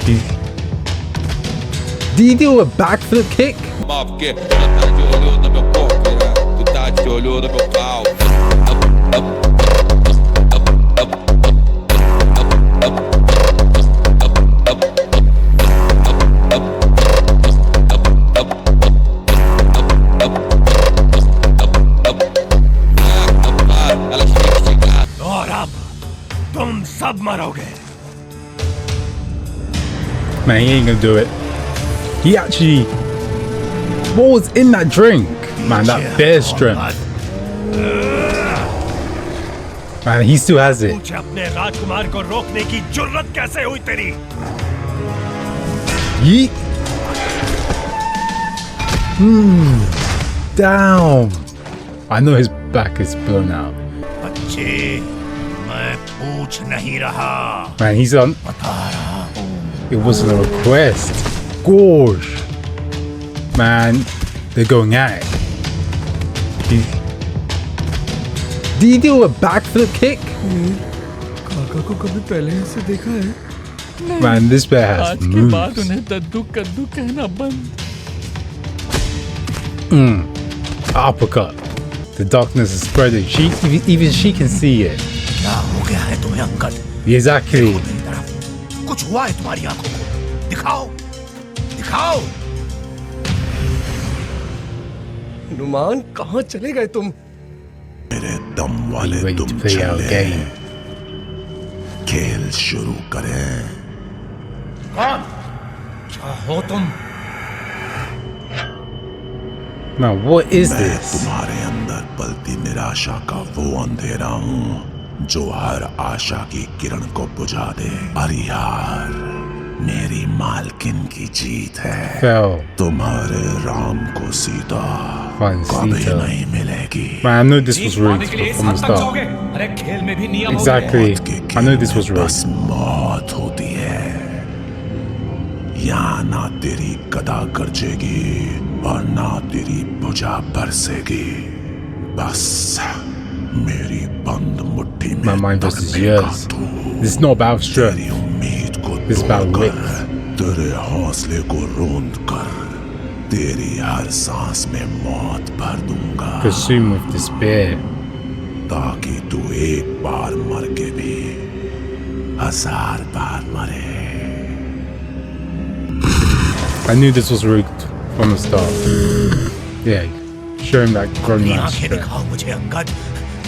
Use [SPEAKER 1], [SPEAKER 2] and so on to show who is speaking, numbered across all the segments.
[SPEAKER 1] Did he do a backflip kick?
[SPEAKER 2] और अब तुम सब मरोगे।
[SPEAKER 1] Man, he ain't gonna do it. He actually... What was in that drink? Man, that bear strength. Man, he still has it.
[SPEAKER 2] मुझे अपने राजकुमार को रोकने की जुर्रत कैसे हुई तेरी?
[SPEAKER 1] Yeet. Down. I know his back is blown out.
[SPEAKER 2] बच्चे, मैं पूछ नहीं रहा।
[SPEAKER 1] Man, he's on...
[SPEAKER 2] बता रहा हूँ।
[SPEAKER 1] It wasn't a request. Gosh. Man, they're going at it. Did he do a backflip kick?
[SPEAKER 3] काका को कभी पहले ऐसे देखा है?
[SPEAKER 1] Man, this bear has
[SPEAKER 3] आज के बाद
[SPEAKER 1] moves.
[SPEAKER 3] उन्हें दद्दू कद्दू कहना बंद।
[SPEAKER 1] Uppercut. The darkness is spreading. Even she can see it.
[SPEAKER 2] क्या हो गया है तुम्हें अंकद?
[SPEAKER 1] Exactly.
[SPEAKER 2] मेरी तरफ कुछ हुआ है तुम्हारी आंखों को? दिखाओ, दिखाओ।
[SPEAKER 3] हनुमान कहाँ चले गए तुम?
[SPEAKER 4] मेरे दम
[SPEAKER 1] Are
[SPEAKER 4] वाले
[SPEAKER 1] you ready
[SPEAKER 4] तुम
[SPEAKER 1] to play our
[SPEAKER 4] चले,
[SPEAKER 1] game?
[SPEAKER 4] खेल शुरू करें।
[SPEAKER 2] कौन? क्या हो तुम?
[SPEAKER 1] Now, what is
[SPEAKER 4] मैं
[SPEAKER 1] this?
[SPEAKER 4] तुम्हारे अंदर पलती निराशा का वो अंधेरा हूँ जो हर आशा की किरण को बुझा दे। परिहार मेरी मालकिन की जीत है।
[SPEAKER 1] Fell.
[SPEAKER 4] तुम्हारे राम को सीता
[SPEAKER 1] Fine,
[SPEAKER 4] कभी
[SPEAKER 1] Sita.
[SPEAKER 4] नहीं मिलेगी।
[SPEAKER 1] Man, I knew this was rigged from the start.
[SPEAKER 2] अरे खेल में भी नियम
[SPEAKER 1] Exactly.
[SPEAKER 4] मौत के
[SPEAKER 1] I knew this
[SPEAKER 4] खेल
[SPEAKER 1] was
[SPEAKER 4] में बस
[SPEAKER 1] rigged.
[SPEAKER 4] मौत होती है। यहाँ ना तेरी गदा गरजेगी और ना तेरी भुजा बरसेगी। बस मेरी बंद मुट्ठी में
[SPEAKER 1] My mind versus
[SPEAKER 4] तड़पेगा
[SPEAKER 1] yours.
[SPEAKER 4] तू।
[SPEAKER 1] This is not about strength.
[SPEAKER 4] तेरी उम्मीद को
[SPEAKER 1] This is about
[SPEAKER 4] तोड़कर,
[SPEAKER 1] width.
[SPEAKER 4] तेरे हौसले को रोंद कर तेरी हर सांस में मौत भर दूंगा,
[SPEAKER 1] Consumed with despair.
[SPEAKER 4] ताकि तू एक बार मर के भी 1000 बार मरे।
[SPEAKER 1] I knew this was rigged from the start. Yeah, show him that grown
[SPEAKER 2] अपनी
[SPEAKER 1] man
[SPEAKER 2] आंखें
[SPEAKER 1] strength.
[SPEAKER 2] दिखाओ मुझे अंगद।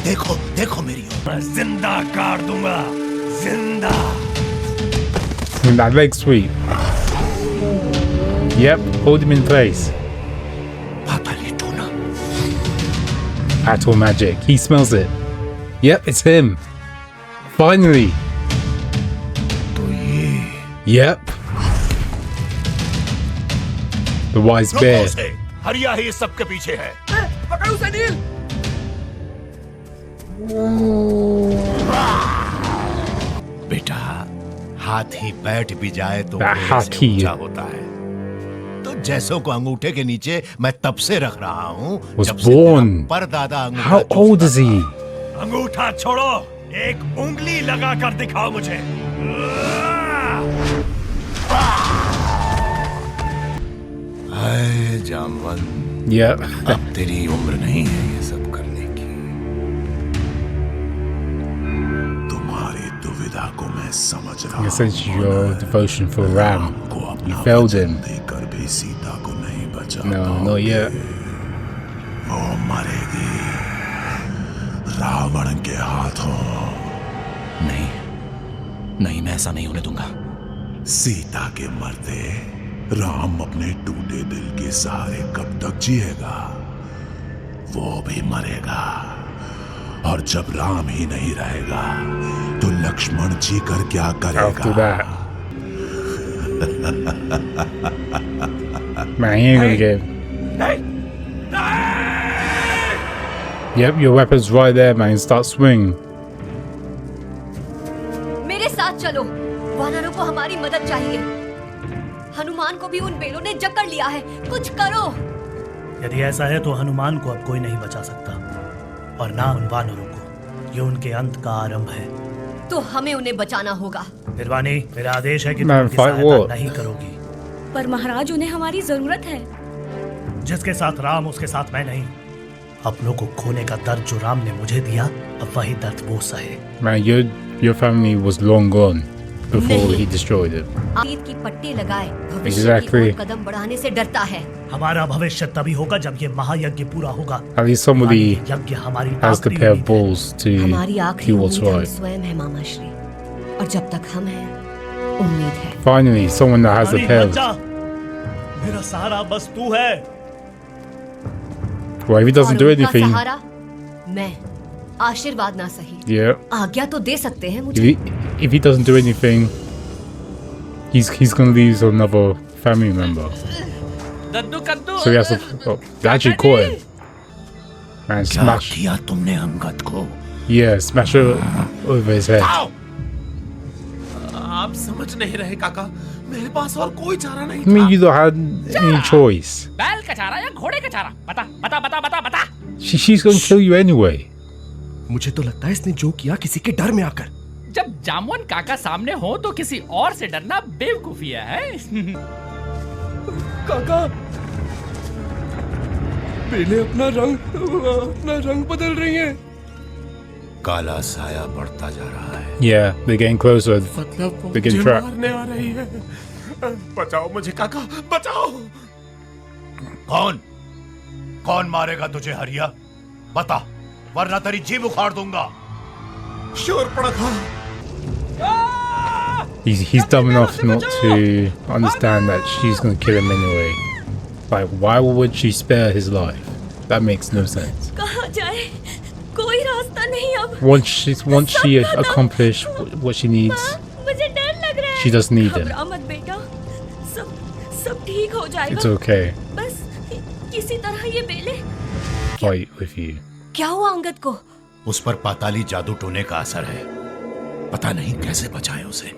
[SPEAKER 2] देखो, देखो मेरी ओर। मैं जिंदा काट दूंगा, जिंदा।
[SPEAKER 1] And that leg sweep. Yep, hold him in place.
[SPEAKER 2] पाताली टोना।
[SPEAKER 1] Battle magic. He smells it. Yep, it's him. Finally.
[SPEAKER 2] तो ये
[SPEAKER 1] Yep. The wise
[SPEAKER 2] रुको
[SPEAKER 1] bear.
[SPEAKER 2] उसे। हरिया ही इस सबके पीछे है।
[SPEAKER 3] पकड़ो उसे नील।
[SPEAKER 2] बेटा, हाथी बैठ भी जाए तो
[SPEAKER 1] That
[SPEAKER 2] घोड़े से
[SPEAKER 1] हाथी।
[SPEAKER 2] ऊंचा होता है। तो जैसों को अंगूठे के नीचे मैं तब से रख रहा हूँ
[SPEAKER 1] Was
[SPEAKER 2] जब से तेरा
[SPEAKER 1] born.
[SPEAKER 2] परदादा अंगूठा
[SPEAKER 1] How old
[SPEAKER 2] चूसता
[SPEAKER 1] is he?
[SPEAKER 2] था। अंगूठा छोड़ो, एक उंगली लगा कर दिखाओ मुझे। हाय जामवन,
[SPEAKER 1] Yep.
[SPEAKER 2] अब तेरी उम्र नहीं है ये सब करने की।
[SPEAKER 4] तुम्हारी दुविधा को मैं समझ रहा
[SPEAKER 1] I sense
[SPEAKER 4] हूँ।
[SPEAKER 1] your devotion for Ram.
[SPEAKER 4] को अपना
[SPEAKER 1] You failed
[SPEAKER 4] वचन
[SPEAKER 1] him.
[SPEAKER 4] देकर भी सीता को नहीं बचा
[SPEAKER 1] No,
[SPEAKER 4] पाओगे।
[SPEAKER 1] not yet.
[SPEAKER 4] वो मरेगी रावण के हाथों।
[SPEAKER 2] नहीं, नहीं, मैं ऐसा नहीं होने दूंगा।
[SPEAKER 4] सीता के मरते राम अपने टूटे दिल के सहारे कब तक जिएगा? वो भी मरेगा। और जब राम ही नहीं रहेगा तो लक्ष्मण जी कर क्या
[SPEAKER 1] After
[SPEAKER 4] करेगा?
[SPEAKER 1] that. Man, he ain't gonna get. Yep, your weapon's right there, man. Start swinging.
[SPEAKER 5] मेरे साथ चलो। वानरों को हमारी मदद चाहिए। हनुमान को भी उन बेलों ने जकड़ लिया है। कुछ करो।
[SPEAKER 6] यदि ऐसा है तो हनुमान को अब कोई नहीं बचा सकता, और ना उन वानरों को। ये उनके अंत का आरंभ है।
[SPEAKER 5] तो हमें उन्हें बचाना होगा।
[SPEAKER 6] निर्वाणी, मेरा आदेश है कि तुम
[SPEAKER 1] Man,
[SPEAKER 6] उनकी
[SPEAKER 1] fight
[SPEAKER 6] सहायता
[SPEAKER 1] war.
[SPEAKER 6] नहीं करोगी।
[SPEAKER 7] पर महाराज उन्हें हमारी जरूरत है।
[SPEAKER 6] जिसके साथ राम उसके साथ मैं नहीं। अपनों को खोने का दर्द जो राम ने मुझे दिया, अब वही दर्द वो सहे।
[SPEAKER 1] Man, your family was long gone before he destroyed it.
[SPEAKER 5] अतीत की पट्टी लगाए भविष्य
[SPEAKER 1] Exactly.
[SPEAKER 5] की ओर कदम बढ़ाने से डरता है।
[SPEAKER 6] हमारा भविष्य तभी होगा जब ये महायज्ञ पूरा होगा।
[SPEAKER 1] At least somebody
[SPEAKER 6] ये यज्ञ हमारी
[SPEAKER 1] has the
[SPEAKER 6] आखिरी
[SPEAKER 1] pair of
[SPEAKER 6] उम्मीद है।
[SPEAKER 1] balls to
[SPEAKER 5] हमारी आखिरी
[SPEAKER 1] do what's
[SPEAKER 5] उम्मीद हम
[SPEAKER 1] right.
[SPEAKER 5] स्वयं है मामा श्री, और जब तक हम हैं उम्मीद है।
[SPEAKER 1] Finally, someone that has the
[SPEAKER 6] Rani,
[SPEAKER 1] pair.
[SPEAKER 6] बच्चा, मेरा सहारा बस तू है।
[SPEAKER 1] Well, if he doesn't
[SPEAKER 5] और
[SPEAKER 1] do
[SPEAKER 5] उनका
[SPEAKER 1] anything,
[SPEAKER 5] सहारा मैं, आशीर्वाद ना सही,
[SPEAKER 1] yeah.
[SPEAKER 5] आज्ञा तो दे सकते हैं
[SPEAKER 1] If
[SPEAKER 5] मुझे।
[SPEAKER 1] if he doesn't do anything, he's gonna lose another family member. So he has to. Oh, they actually caught him. Man,
[SPEAKER 2] क्या
[SPEAKER 1] smash.
[SPEAKER 2] किया तुमने अंगद को?
[SPEAKER 1] Yeah, smash it over his head.
[SPEAKER 8] आप समझ नहीं रहे काका, मेरे पास और कोई चारा नहीं
[SPEAKER 1] I mean, you don't have any choice.
[SPEAKER 9] बैल का चारा या घोड़े का चारा? बता बता बता बता बता।
[SPEAKER 1] She's gonna kill you anyway.
[SPEAKER 3] मुझे तो लगता है इसने जो किया किसी के डर में आकर।
[SPEAKER 9] जब जामुन काका सामने हो तो किसी और से डरना बेवकूफी है।
[SPEAKER 3] काका, बेले अपना रंग बदल रही हैं।
[SPEAKER 2] काला साया बढ़ता जा रहा है।
[SPEAKER 1] Yeah, they're getting closer.
[SPEAKER 8] मतलब वो
[SPEAKER 1] They get
[SPEAKER 8] मुझे
[SPEAKER 1] trapped.
[SPEAKER 8] मारने आ रही है। बचाओ मुझे काका, बचाओ।
[SPEAKER 2] कौन मारेगा तुझे हरिया? बता, वरना तेरी जीभ उखाड़ दूंगा।
[SPEAKER 8] शोर पड़ा था।
[SPEAKER 1] He's dumb enough not to understand that she's gonna kill him anyway. Like, why would she spare his life? That makes no sense.
[SPEAKER 7] कहाँ जाए? कोई रास्ता नहीं अब।
[SPEAKER 1] Once she accomplished what she needs,
[SPEAKER 7] मुझे डर लग रहा है।
[SPEAKER 1] she doesn't need him.
[SPEAKER 7] घबरा मत बेटा, सब ठीक हो जाएगा।
[SPEAKER 1] It's okay.
[SPEAKER 7] बस किसी तरह ये बेले।
[SPEAKER 1] Fight with you.
[SPEAKER 5] क्या हुआ अंगद को?
[SPEAKER 2] उस पर पाताली जादू टोने का असर है। पता नहीं कैसे बचाए उसे।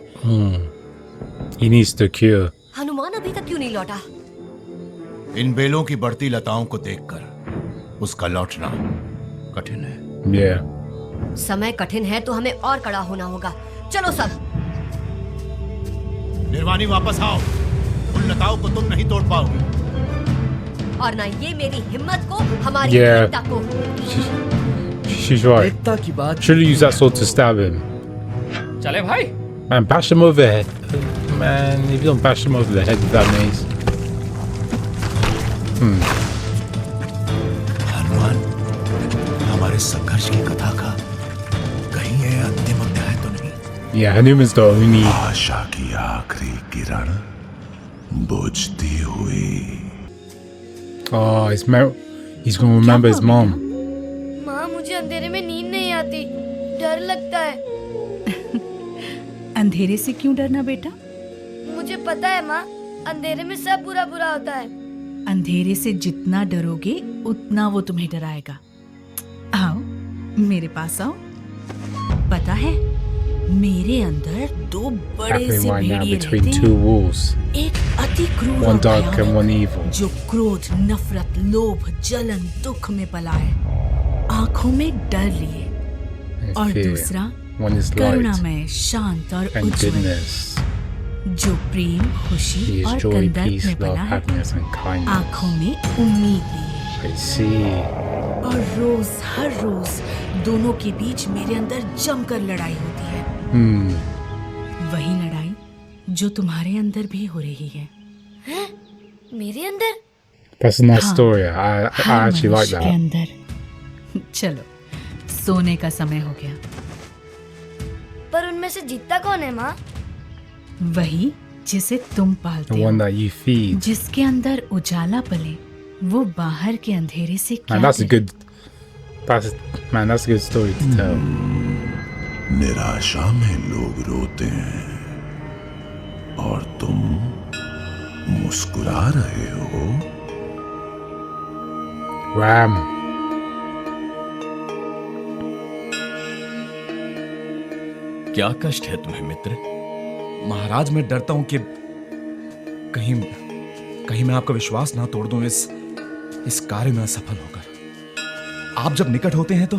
[SPEAKER 1] He needs the cure.
[SPEAKER 5] Hanuman अभी तक क्यों नहीं लौटा?
[SPEAKER 2] इन बेलों की बढ़ती लताओं को देखकर उसका लौटना कठिन है।
[SPEAKER 1] Yeah.
[SPEAKER 5] समय कठिन है तो हमें और कड़ा होना होगा। चलो सब।
[SPEAKER 2] निर्वाणी वापस आओ, उन लताओं को तुम नहीं तोड़ पाओगे।
[SPEAKER 5] और ना ये मेरी हिम्मत को, हमारी
[SPEAKER 1] Yeah.
[SPEAKER 5] एकता को।
[SPEAKER 1] She's right.
[SPEAKER 3] एकता की बात।
[SPEAKER 1] Should have used that sword to stab him.
[SPEAKER 9] चले भाई।
[SPEAKER 1] Man, bash him over the head. Man, if you don't bash him over the head with that mace.
[SPEAKER 2] Hanuman, हमारे संघर्ष की कथा का कहीं ये अंतिम अध्याय तो नहीं?
[SPEAKER 1] Yeah, Hanuman's the only.
[SPEAKER 4] आशा की आखिरी किरण बुझती हुई।
[SPEAKER 1] Oh, he's gonna remember his mom.
[SPEAKER 10] माँ, मुझे अंधेरे में नींद नहीं आती, डर लगता है।
[SPEAKER 7] अंधेरे से क्यों डरना बेटा?
[SPEAKER 10] मुझे पता है माँ, अंधेरे में सब बुरा बुरा होता है।
[SPEAKER 7] अंधेरे से जितना डरोगे उतना वो तुम्हें डराएगा। आओ मेरे पास आओ। पता है मेरे अंदर दो बड़े
[SPEAKER 1] Happening
[SPEAKER 7] से
[SPEAKER 1] right now
[SPEAKER 7] भेड़िए
[SPEAKER 1] between
[SPEAKER 7] रहते
[SPEAKER 1] two
[SPEAKER 7] हैं।
[SPEAKER 1] wolves.
[SPEAKER 7] एक अति क्रूर
[SPEAKER 1] One
[SPEAKER 7] और
[SPEAKER 1] dark and
[SPEAKER 7] भयानक,
[SPEAKER 1] one evil.
[SPEAKER 7] जो क्रोध, नफरत, लोभ, जलन, दुख में पला है, आंखों में डर लिए।
[SPEAKER 1] And
[SPEAKER 7] और
[SPEAKER 1] fear.
[SPEAKER 7] दूसरा
[SPEAKER 1] One is light
[SPEAKER 7] करुणामय, शांत और
[SPEAKER 1] and
[SPEAKER 7] उज्ज्वल,
[SPEAKER 1] goodness.
[SPEAKER 7] जो प्रेम,
[SPEAKER 1] He
[SPEAKER 7] खुशी
[SPEAKER 1] is
[SPEAKER 7] और
[SPEAKER 1] joy,
[SPEAKER 7] कंदर्प
[SPEAKER 1] peace,
[SPEAKER 7] में
[SPEAKER 1] love,
[SPEAKER 7] पला है,
[SPEAKER 1] happiness, and kindness.
[SPEAKER 7] आंखों में उम्मीद लिए।
[SPEAKER 1] I see.
[SPEAKER 7] और रोज हर रोज दोनों के बीच मेरे अंदर जमकर लड़ाई होती है। वही लड़ाई जो तुम्हारे अंदर भी हो रही है।
[SPEAKER 10] मेरे अंदर?
[SPEAKER 1] That's a nice
[SPEAKER 7] हाँ,
[SPEAKER 1] story. I
[SPEAKER 7] her
[SPEAKER 1] actually like
[SPEAKER 7] मनुष्य के
[SPEAKER 1] that.
[SPEAKER 7] अंदर। चलो सोने का समय हो गया।
[SPEAKER 10] पर उनमें से जीतता कौन है माँ?
[SPEAKER 7] वही जिसे तुम
[SPEAKER 1] The
[SPEAKER 7] पालते
[SPEAKER 1] one
[SPEAKER 7] हो,
[SPEAKER 1] that you feed.
[SPEAKER 7] जिसके अंदर उजाला पले, वो बाहर के अंधेरे से क्या
[SPEAKER 1] Man, that's a
[SPEAKER 7] डरे?
[SPEAKER 1] good. That's a good story to tell.
[SPEAKER 4] निराशा में लोग रोते हैं और तुम मुस्कुरा रहे हो।
[SPEAKER 1] Ram.
[SPEAKER 3] क्या कष्ट है तुम्हें मित्र? महाराज, मैं डरता हूं कि कहीं मैं आपका विश्वास ना तोड़ दूं इस कार्य में असफल होकर। आप जब निकट होते हैं तो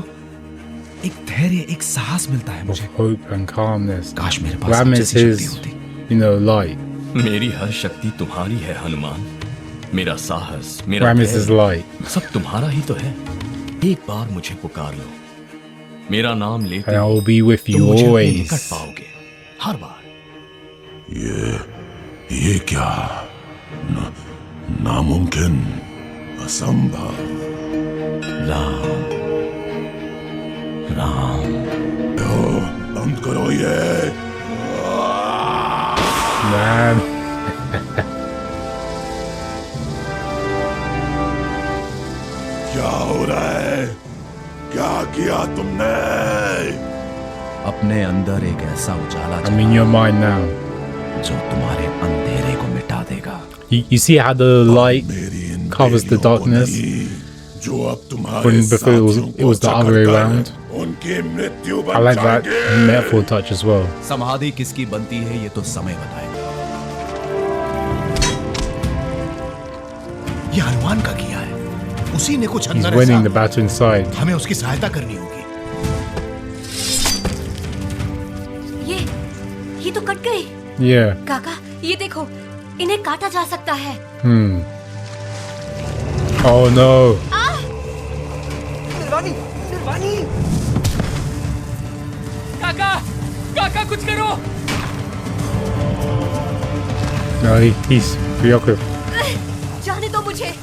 [SPEAKER 11] एक धैर्य, एक साहस मिलता है मुझे।
[SPEAKER 1] Hope and calmness.
[SPEAKER 11] काश मेरे पास
[SPEAKER 1] Ram
[SPEAKER 11] आप
[SPEAKER 1] is
[SPEAKER 11] जैसी शक्ति
[SPEAKER 1] his,
[SPEAKER 11] होती।
[SPEAKER 1] light.
[SPEAKER 12] मेरी हर शक्ति तुम्हारी है हनुमान। मेरा साहस, मेरा
[SPEAKER 1] Ram is his
[SPEAKER 12] धैर्य,
[SPEAKER 1] light.
[SPEAKER 12] सब तुम्हारा ही तो है। एक बार मुझे पुकार लो, मेरा नाम लेते
[SPEAKER 1] And I will be with
[SPEAKER 12] तुम
[SPEAKER 1] you
[SPEAKER 12] मुझे अपने
[SPEAKER 1] always.
[SPEAKER 12] निकट पाओगे, हर बार।
[SPEAKER 4] ये क्या? नामुमकिन, असंभव।
[SPEAKER 12] राम, राम।
[SPEAKER 4] बंद करो ये।
[SPEAKER 1] Man.
[SPEAKER 4] क्या हो रहा है? क्या किया तुमने?
[SPEAKER 11] अपने अंदर एक ऐसा उजाला
[SPEAKER 1] I'm in your mind now.
[SPEAKER 11] जो तुम्हारे अंधेरे को मिटा देगा।
[SPEAKER 1] You see how the light covers the darkness?
[SPEAKER 4] जो अब तुम्हारे
[SPEAKER 1] When before it was the other way around.
[SPEAKER 4] उनकी मृत्यु
[SPEAKER 1] I like that metaphor touch as well.
[SPEAKER 11] समाधि किसकी बनती है ये तो समय बताएगा।
[SPEAKER 2] ये हनुमान का किया है। उसी ने कुछ
[SPEAKER 1] He's
[SPEAKER 2] अंदर
[SPEAKER 1] winning the battle inside.
[SPEAKER 2] हमें उसकी सहायता करनी होगी।
[SPEAKER 5] ये तो कट गए।
[SPEAKER 1] Yeah.
[SPEAKER 5] काका ये देखो, इन्हें काटा जा सकता है।
[SPEAKER 1] Oh no.
[SPEAKER 3] निर्वाणी
[SPEAKER 9] काका, काका कुछ करो।
[SPEAKER 1] No, he's preoccupied.
[SPEAKER 5] जाने दो मुझे,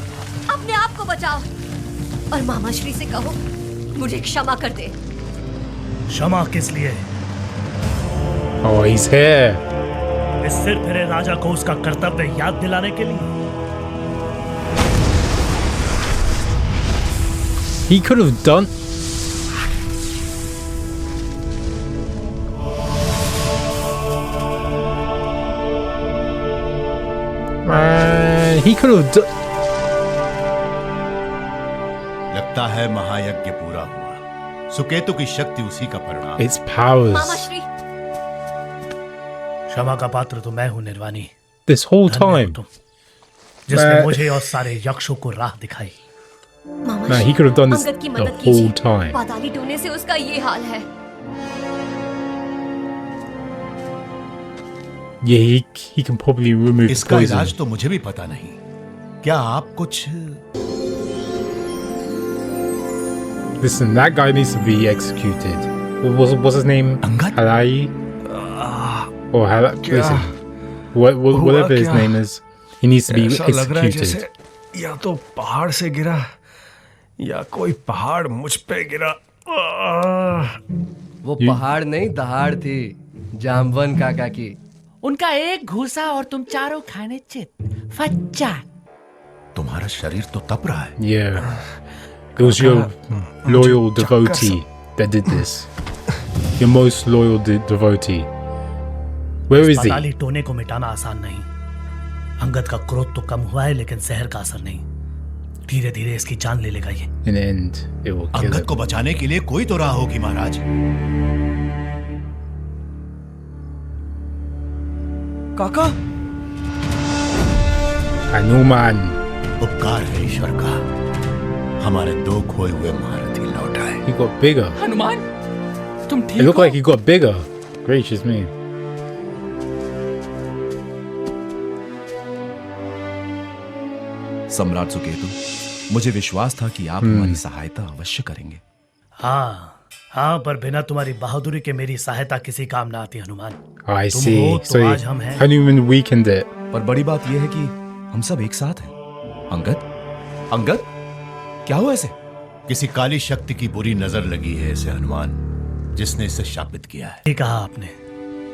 [SPEAKER 5] अपने आप को बचाओ और मामा श्री से कहो मुझे क्षमा कर दे।
[SPEAKER 6] क्षमा किस लिए?
[SPEAKER 1] Oh, he's here.
[SPEAKER 6] इस सिर फिरे राजा को उसका कर्तव्य याद दिलाने के लिए।
[SPEAKER 1] He could have done. Man, he could have done.
[SPEAKER 2] लगता है महायज्ञ पूरा हुआ। सुकेतु की शक्ति उसी का परिणाम।
[SPEAKER 1] It's powers.
[SPEAKER 5] मामा श्री
[SPEAKER 6] क्षमा का पात्र तो मैं हूं निर्वाणी।
[SPEAKER 1] This whole
[SPEAKER 6] धन्य हो
[SPEAKER 1] time.
[SPEAKER 6] तुम, जिसने मुझे और सारे यक्षों को राह दिखाई।
[SPEAKER 5] मामा
[SPEAKER 1] No,
[SPEAKER 5] Shri,
[SPEAKER 1] he could have done this
[SPEAKER 5] Angad की
[SPEAKER 1] the
[SPEAKER 5] मदद
[SPEAKER 1] whole
[SPEAKER 5] कीजिए।
[SPEAKER 1] time.
[SPEAKER 5] पाताली टूने से उसका ये हाल है।
[SPEAKER 1] Yeah, he can probably remove
[SPEAKER 2] इसका
[SPEAKER 1] poison.
[SPEAKER 2] इलाज तो मुझे भी पता नहीं। क्या आप कुछ?
[SPEAKER 1] Listen, that guy needs to be executed. What's his name?
[SPEAKER 2] Angad?
[SPEAKER 1] Halai? Or Halai? Listen, whatever his name is, he needs to be
[SPEAKER 3] ऐसा लग रहा है
[SPEAKER 1] executed.
[SPEAKER 3] जैसे या तो पहाड़ से गिरा या कोई पहाड़ मुझ पे गिरा।
[SPEAKER 13] वो पहाड़ नहीं दहाड़ थी, जामवन काका की।
[SPEAKER 9] उनका एक घूसा और तुम चारों खाने चित। फच्चा।
[SPEAKER 2] तुम्हारा शरीर तो तप रहा है।
[SPEAKER 1] Yeah. It was your loyal devotee that did this. Your most loyal devotee. Where is he?
[SPEAKER 6] पाताली टोने को मिटाना आसान नहीं। अंगद का क्रोध तो कम हुआ है लेकिन जहर का असर नहीं। धीरे धीरे इसकी जान ले लेगा ये।
[SPEAKER 1] In the end, it will kill
[SPEAKER 2] Angad
[SPEAKER 1] him.
[SPEAKER 2] को बचाने के लिए कोई तो राह होगी महाराज।
[SPEAKER 3] काका
[SPEAKER 1] Hanuman.
[SPEAKER 2] उपकार है ईश्वर का, हमारे दो खोए हुए महारथी लौट आए।
[SPEAKER 1] He got bigger.
[SPEAKER 9] हनुमान, तुम
[SPEAKER 1] It
[SPEAKER 9] ठीक
[SPEAKER 1] looked
[SPEAKER 9] हो?
[SPEAKER 1] like he got bigger. Gracious me.
[SPEAKER 11] सम्राट सुकेतु, मुझे विश्वास था कि आप हमारी सहायता अवश्य करेंगे।
[SPEAKER 6] हाँ हाँ, पर बिना तुम्हारी बहादुरी के मेरी सहायता किसी काम ना आती हनुमान।
[SPEAKER 1] I
[SPEAKER 6] तुम
[SPEAKER 1] see.
[SPEAKER 6] हो
[SPEAKER 1] So
[SPEAKER 6] तो आज हम हैं।
[SPEAKER 1] Hanuman weakened it.
[SPEAKER 11] पर बड़ी बात यह है कि हम सब एक साथ हैं। अंगद, अंगद, क्या हुआ ऐसे?
[SPEAKER 2] किसी काली शक्ति की बुरी नजर लगी है इसे हनुमान, जिसने इसे शापित किया है।
[SPEAKER 6] ठीक कहा आपने।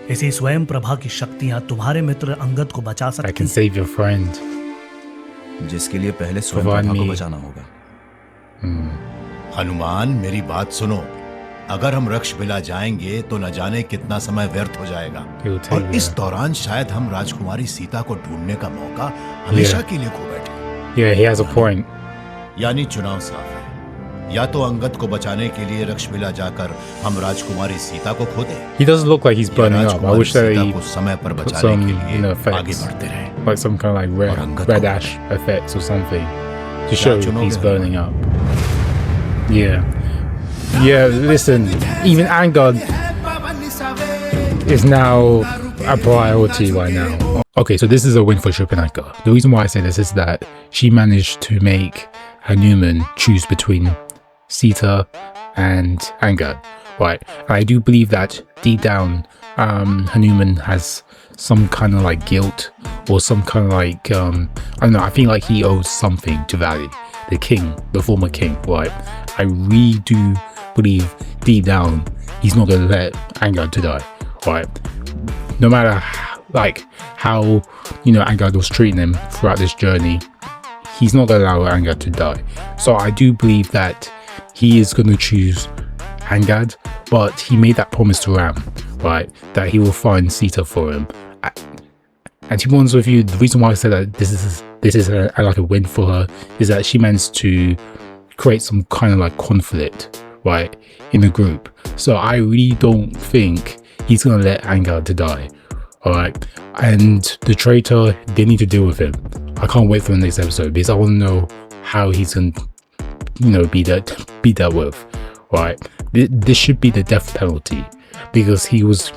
[SPEAKER 6] इसी स्वयं प्रभा की शक्तियां तुम्हारे मित्र अंगद को बचा
[SPEAKER 1] I
[SPEAKER 6] सकती
[SPEAKER 1] can save your friend.
[SPEAKER 11] जिसके लिए पहले स्वयं
[SPEAKER 1] भगवान
[SPEAKER 11] प्रभा को
[SPEAKER 1] ने-
[SPEAKER 11] बचाना होगा।
[SPEAKER 2] हनुमान मेरी बात सुनो, अगर हम रक्षबिला जाएंगे तो न जाने कितना समय व्यर्थ हो जाएगा,
[SPEAKER 1] He'll take
[SPEAKER 2] और इस
[SPEAKER 1] that.
[SPEAKER 2] दौरान शायद हम राजकुमारी सीता को ढूंढने का मौका हमेशा के लिए खो बैठे।
[SPEAKER 1] Yeah, he has a point.
[SPEAKER 2] यानी चुनाव साफ है, या तो अंगद को बचाने के लिए रक्षबिला जाकर हम राजकुमारी सीता को खो दें,
[SPEAKER 1] He doesn't look like he's
[SPEAKER 2] या
[SPEAKER 1] burning up. I
[SPEAKER 2] Rajkumari
[SPEAKER 1] wish that
[SPEAKER 2] Sita
[SPEAKER 1] he
[SPEAKER 2] को समय पर
[SPEAKER 1] put
[SPEAKER 2] बचाने
[SPEAKER 1] some,
[SPEAKER 2] के लिए आगे
[SPEAKER 1] effects,
[SPEAKER 2] बढ़ते रहे।
[SPEAKER 1] like some kind of like
[SPEAKER 2] और अंगद
[SPEAKER 1] red
[SPEAKER 2] को
[SPEAKER 1] ash effects or something to
[SPEAKER 2] क्या
[SPEAKER 1] show
[SPEAKER 2] चुनोगे
[SPEAKER 1] he's burning up. Yeah. Yeah, listen, even Angad is now a priority right now. Okay, so this is a win for Shripanaka. The reason why I say this is that she managed to make Hanuman choose between Sita and Angad, right? And I do believe that deep down, Hanuman has some kind of like guilt or some kind of like, I don't know, I feel like he owes something to Valley, the king, the former king, right? I really do believe deep down he's not gonna let Angad to die, right? No matter how Angad was treating him throughout this journey, he's not gonna allow Angad to die. So I do believe that he is gonna choose Angad, but he made that promise to Ram, right, that he will find Sita for him. And to be honest with you, the reason why I said that this is like a win for her is that she managed to create some kind of like conflict, right, in the group. So I really don't think he's gonna let Angad to die, all right? And the traitor, they need to deal with him. I can't wait for the next episode because I want to know how he's gonna, be dealt with, right? This should be the death penalty because he was,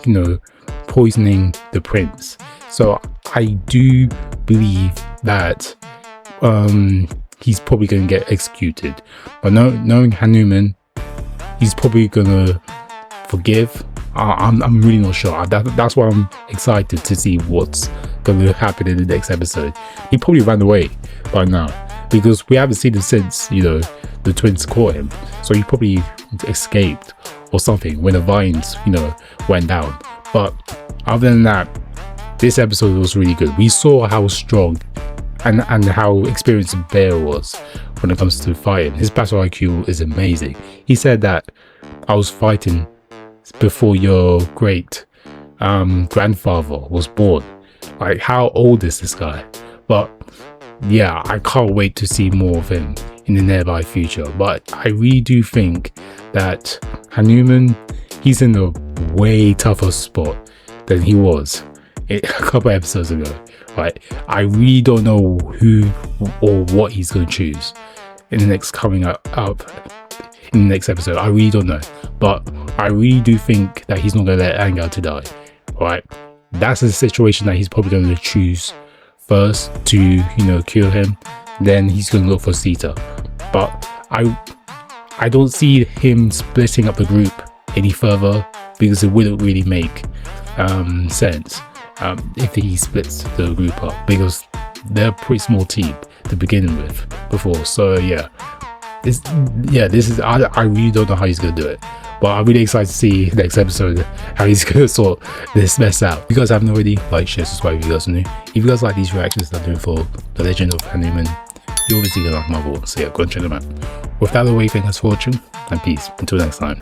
[SPEAKER 1] poisoning the prince. So I do believe that he's probably going to get executed. But knowing Hanuman, he's probably going to forgive. I'm really not sure. That's why I'm excited to see what's going to happen in the next episode. He probably ran away by now because we haven't seen him since, the twins caught him. So he probably escaped or something when the vines, went down. But other than that, this episode was really good. We saw how strong and how experienced Bear was when it comes to fighting. His battle IQ is amazing. He said that I was fighting before your great grandfather was born. Like, how old is this guy? But yeah, I can't wait to see more of him in the nearby future. But I really do think that Hanuman, he's in a way tougher spot than he was a couple episodes ago, right? I really don't know who or what he's going to choose in the next coming up in the next episode. I really don't know, but I really do think that he's not going to let Angad to die, right? That's a situation that he's probably going to choose first to, kill him. Then he's going to look for Sita. But I don't see him splitting up the group any further because it wouldn't really make sense if he splits the group up because they're a pretty small team to begin with before. So yeah, this is I really don't know how he's gonna do it, but I'm really excited to see next episode how he's gonna sort this mess out. If you guys haven't already, like, share, subscribe if you guys are new. If you guys like these reactions that I'm doing for The Legend of Hanuman, you're obviously gonna like Marvel, so yeah, go and check them out. With that away, thanks for watching and peace until next time.